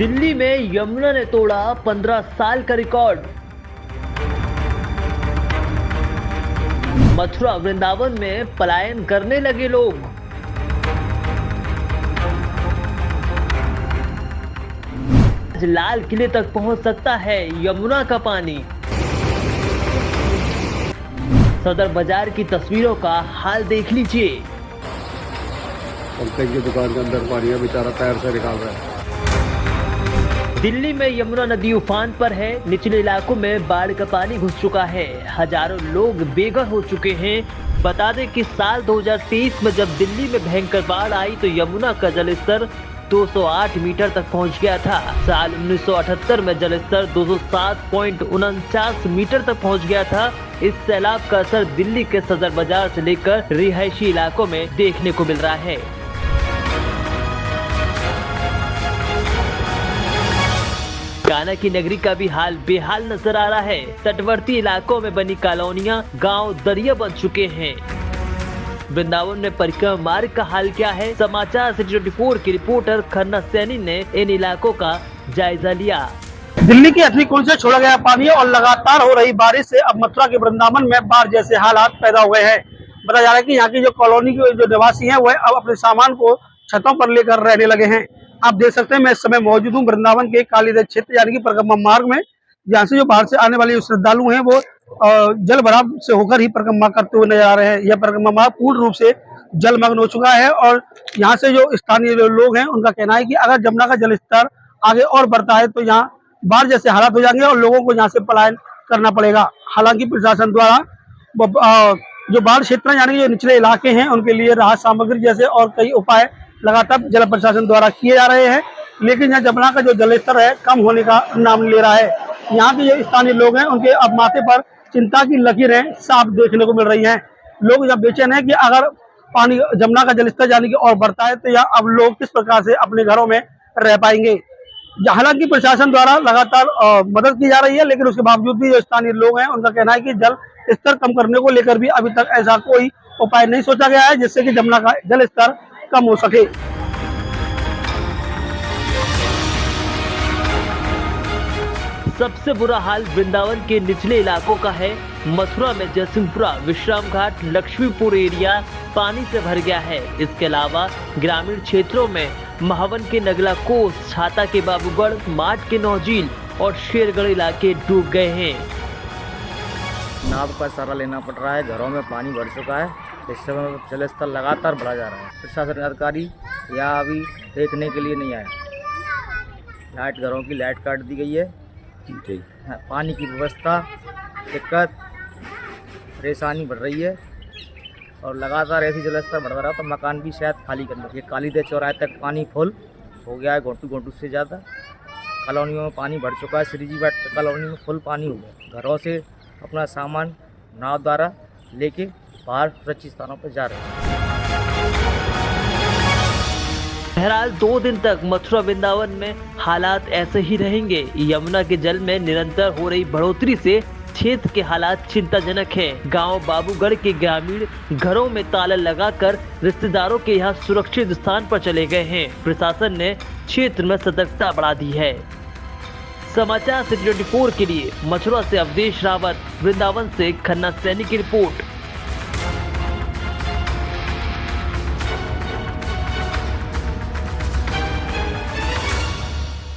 दिल्ली में यमुना ने तोड़ा 15 साल का रिकॉर्ड। मथुरा वृंदावन में पलायन करने लगे लोग। आज लाल किले तक पहुंच सकता है यमुना का पानी। सदर बाजार की तस्वीरों का हाल देख लीजिए। पंकज की दुकान के अंदर पानी है, बेचारा पैर से निकाल रहा है। दिल्ली में यमुना नदी उफान पर है। निचले इलाकों में बाढ़ का पानी घुस चुका है। हजारों लोग बेघर हो चुके हैं। बता दें कि साल 2023 में जब दिल्ली में भयंकर बाढ़ आई तो यमुना का जलस्तर 208 मीटर तक पहुंच गया था। साल 1978 में जलस्तर 207.49 मीटर तक पहुंच गया था। इस सैलाब का असर दिल्ली के सदर बाजार से लेकर रिहायशी इलाकों में देखने को मिल रहा है। कान्हा की नगरी का भी हाल बेहाल नजर आ रहा है। तटवर्ती इलाकों में बनी कॉलोनियां गांव दरिया बन चुके हैं। वृंदावन में परिक्रमा मार्ग का हाल क्या है? समाचार सिटी 24 की रिपोर्टर खन्ना सैनी ने इन इलाकों का जायजा लिया। दिल्ली की अथली कुंड से छोड़ा गया पानी और लगातार हो रही बारिश से अब मथुरा के वृंदावन में बाढ़ जैसे हालात पैदा हुए हैं। बताया जा रहा है कि यहाँ की जो कॉलोनी के जो निवासी हैं वह अब अपने सामान को छतों पर लेकर रहने लगे हैं। आप देख सकते हैं मैं इस समय मौजूद हूँ वृंदावन के कालीदेव क्षेत्र यानी कि परिक्रमा मार्ग में, जहाँ से जो बाहर से आने वाले श्रद्धालु हैं वो जल भराव से होकर ही परिक्रमा करते हुए नजर आ रहे हैं। यह परिक्रमा मार्ग पूर्ण रूप से जलमग्न हो चुका है और यहाँ से जो स्थानीय लोग हैं उनका कहना है कि अगर जमुना का जल स्तर आगे और बढ़ता है तो यहाँ बाढ़ जैसे हालात हो जाएंगे और लोगों को यहाँ से पलायन करना पड़ेगा। हालांकि प्रशासन द्वारा जो बाढ़ क्षेत्र यानी जो निचले इलाके हैं उनके लिए राहत सामग्री जैसे और कई उपाय लगातार जल प्रशासन द्वारा किए जा रहे हैं, लेकिन यहाँ जमुना का जो जलस्तर है कम होने का नाम ले रहा है। यहाँ के जो स्थानीय लोग हैं उनके अब माथे पर चिंता की लकीरें साफ देखने को मिल रही हैं। लोग यहाँ बेचैन हैं कि अगर पानी जमुना का जलस्तर यानी कि और बढ़ता है तो यहाँ अब लोग किस प्रकार से अपने घरों में रह पाएंगे। हालांकि प्रशासन द्वारा लगातार मदद की जा रही है, लेकिन उसके बावजूद भी जो स्थानीय लोग हैं उनका कहना है कि जल स्तर कम करने को लेकर भी अभी तक ऐसा कोई उपाय नहीं सोचा गया है जिससे कि जमुना का जल स्तर कम हो सके। सबसे बुरा हाल वृंदावन के निचले इलाकों का है। मथुरा में जयसिंहपुरा, विश्राम घाट, लक्ष्मीपुर एरिया पानी से भर गया है। इसके अलावा ग्रामीण क्षेत्रों में महावन के नगला कोस, छाता के बाबूगढ़, माट के नौजील और शेरगढ़ इलाके डूब गए हैं। नाव का सहारा लेना पड़ रहा है। घरों में पानी भर चुका है। इस समय जलस्तर लगातार बढ़ा जा रहा है। प्रशासन अधिकारी यहाँ अभी देखने के लिए नहीं आया। लाइट, घरों की लाइट काट दी गई है। पानी की व्यवस्था दिक्कत परेशानी बढ़ रही है और लगातार ऐसी जलस्तर बढ़ रहा तो मकान भी शायद खाली करना। ये कालीदेव चौराहे तक पानी फुल हो गया है, घोंटू से ज़्यादा। कॉलोनियों में पानी भर चुका है। श्रीजी बाट कॉलोनी में फुल पानी हो गया। घरों से अपना सामान नाव द्वारा लेके बाहर सुरक्षित स्थानों पर जा रहे हैं। बहरहाल 2 दिन तक मथुरा वृंदावन में हालात ऐसे ही रहेंगे। यमुना के जल में निरंतर हो रही बढ़ोतरी से क्षेत्र के हालात चिंताजनक हैं। गांव बाबूगढ़ के ग्रामीण घरों में ताला लगाकर रिश्तेदारों के यहां सुरक्षित स्थान पर चले गए हैं। प्रशासन ने क्षेत्र में सतर्कता बढ़ा दी है। समाचार सिटी 24 के लिए मथुरा से अवधेश रावत, वृंदावन से खन्ना सैनी की रिपोर्ट।